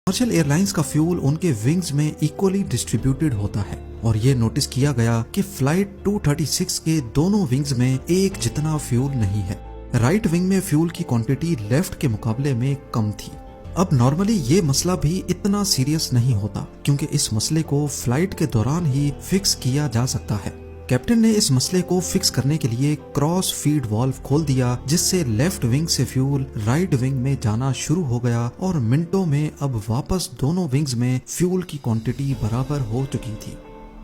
Commercial airlines का fuel उनके wings में इक्वली डिस्ट्रीब्यूटेड होता है और ये नोटिस किया गया कि फ्लाइट 236 के दोनों विंग्स में एक जितना फ्यूल नहीं है। राइट विंग में फ्यूल की क्वांटिटी लेफ्ट के मुकाबले में कम थी। अब नॉर्मली ये मसला भी इतना सीरियस नहीं होता क्योंकि इस मसले को फ्लाइट के दौरान ही फिक्स किया जा सकता है। कैप्टन ने इस मसले को फिक्स करने के लिए क्रॉस फीड वाल्व खोल दिया, जिससे लेफ्ट विंग से फ्यूल राइट विंग में जाना शुरू हो गया और मिनटों में अब वापस दोनों विंग्स में फ्यूल की क्वांटिटी बराबर हो चुकी थी।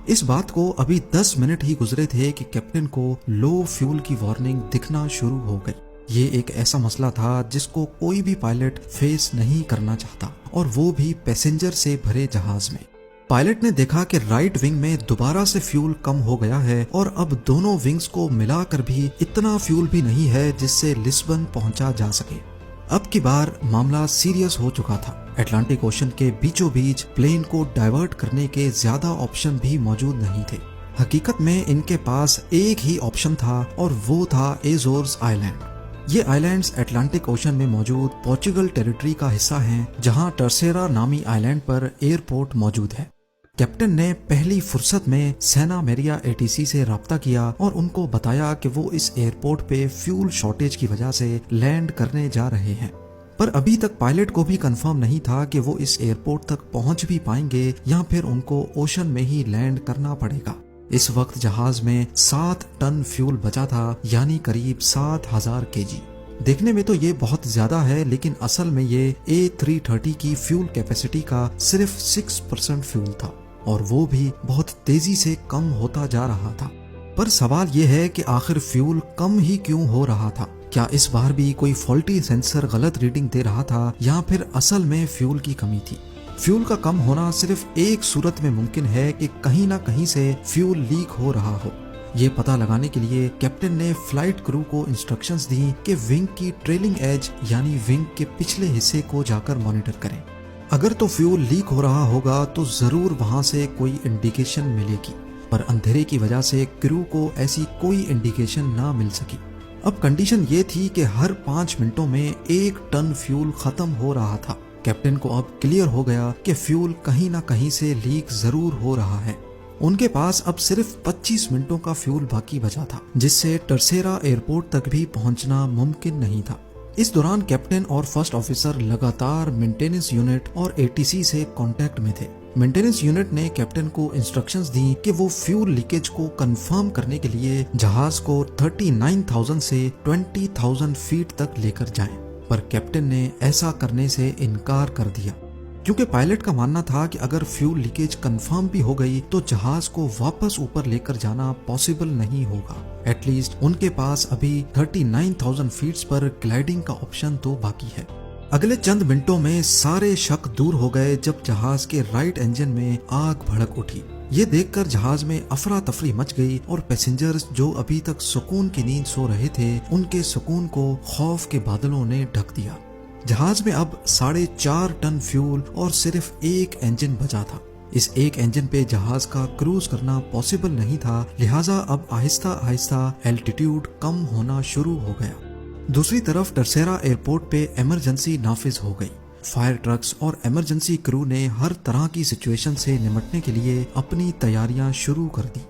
इस बात को अभी 10 मिनट ही गुजरे थे कि कैप्टन को लो फ्यूल की वार्निंग दिखना शुरू हो गई। ये एक ऐसा मसला था जिसको कोई भी पायलट फेस नहीं करना चाहता, और वो भी पैसेंजर से भरे जहाज में। पायलट ने देखा कि राइट विंग में दोबारा से फ्यूल कम हो गया है और अब दोनों विंग्स को मिलाकर भी इतना फ्यूल भी नहीं है जिससे लिस्बन पहुंचा जा सके। अब की बार मामला सीरियस हो चुका था। अटलांटिक ओशन के बीचों बीच प्लेन को डाइवर्ट करने के ज्यादा ऑप्शन भी मौजूद नहीं थे। हकीकत में इनके पास एक ही ऑप्शन था और वो था एजोर्स आइलैंड। ये आइलैंड्स अटलांटिक ओशन में मौजूद पोर्चुगल टेरिटरी का हिस्सा हैं, जहां टर्सेरा नामी आइलैंड पर एयरपोर्ट मौजूद है। कैप्टन ने पहली फुर्सत में सेना मेरिया एटीसी से राब्ता किया और उनको बताया कि वो इस एयरपोर्ट पे फ्यूल शॉर्टेज की वजह से लैंड करने जा रहे हैं। पर अभी तक पायलट को भी कंफर्म नहीं था कि वो इस एयरपोर्ट तक पहुंच भी पाएंगे या फिर उनको ओशन में ही लैंड करना पड़ेगा। इस वक्त जहाज में 7 टन फ्यूल बचा था, यानी करीब 7000 केजी। देखने में तो ये बहुत ज्यादा है, लेकिन असल में ये A330 की फ्यूल कैपेसिटी का सिर्फ 6% फ्यूल था और वो भी बहुत तेजी से कम होता जा रहा था। पर सवाल ये है कि आखिर फ्यूल कम ही क्यों हो रहा था? क्या इस बार भी कोई फॉल्टी सेंसर गलत रीडिंग दे रहा था या फिर असल में फ्यूल की कमी थी? फ्यूल का कम होना सिर्फ एक सूरत में मुमकिन है कि कहीं ना कहीं से फ्यूल लीक हो रहा हो। ये पता लगाने के लिए कैप्टन ने फ्लाइट क्रू को इंस्ट्रक्शंस दी कि विंग की ट्रेलिंग एज यानी विंग के पिछले हिस्से को जाकर मॉनिटर करें। अगर तो फ्यूल लीक हो रहा होगा तो जरूर वहां से कोई इंडिकेशन मिलेगी, पर अंधेरे की वजह से क्रू को ऐसी कोई इंडिकेशन ना मिल सकी। अब कंडीशन ये थी कि हर 5 मिनटों में 1 टन फ्यूल खत्म हो रहा था। कैप्टन को अब क्लियर हो गया कि फ्यूल कहीं ना कहीं से लीक जरूर हो रहा है। उनके पास अब सिर्फ 25 मिनटों का फ्यूल बाकी बचा था, जिससे टर्सेरा एयरपोर्ट तक भी पहुंचना मुमकिन नहीं था। इस दौरान कैप्टन और फर्स्ट ऑफिसर लगातार मेंटेनेंस यूनिट और एटीसी से कांटेक्ट में थे। मेंटेनेंस यूनिट ने कैप्टन को इंस्ट्रक्शंस दी कि वो फ्यूल लीकेज को कंफर्म करने के लिए जहाज को 39,000 से 20,000 फीट तक लेकर जाएं, पर कैप्टन ने ऐसा करने से इनकार कर दिया क्योंकि पायलट का मानना था कि अगर फ्यूल लीकेज कंफर्म भी हो गई तो जहाज को वापस ऊपर लेकर जाना पॉसिबल नहीं होगा। एटलीस्ट उनके पास अभी 39,000 फीट्स पर ग्लाइडिंग का ऑप्शन तो बाकी है। अगले चंद मिनटों में सारे शक दूर हो गए जब जहाज के राइट इंजन में आग भड़क उठी। ये देखकर जहाज में अफरा तफरी मच गई और पैसेंजर्स जो अभी तक सुकून की नींद सो रहे थे, उनके सुकून को खौफ के बादलों ने ढक दिया। जहाज में अब 4.5 टन फ्यूल और सिर्फ एक इंजन बचा था। इस एक इंजन पे जहाज का क्रूज करना पॉसिबल नहीं था, लिहाजा अब आहिस्ता आहिस्ता एल्टीट्यूड कम होना शुरू हो गया। दूसरी तरफ टर्सेरा एयरपोर्ट पे इमरजेंसी नाफिज हो गई। फायर ट्रक्स और इमरजेंसी क्रू ने हर तरह की सिचुएशन से निपटने के लिए अपनी तैयारियां शुरू कर दी।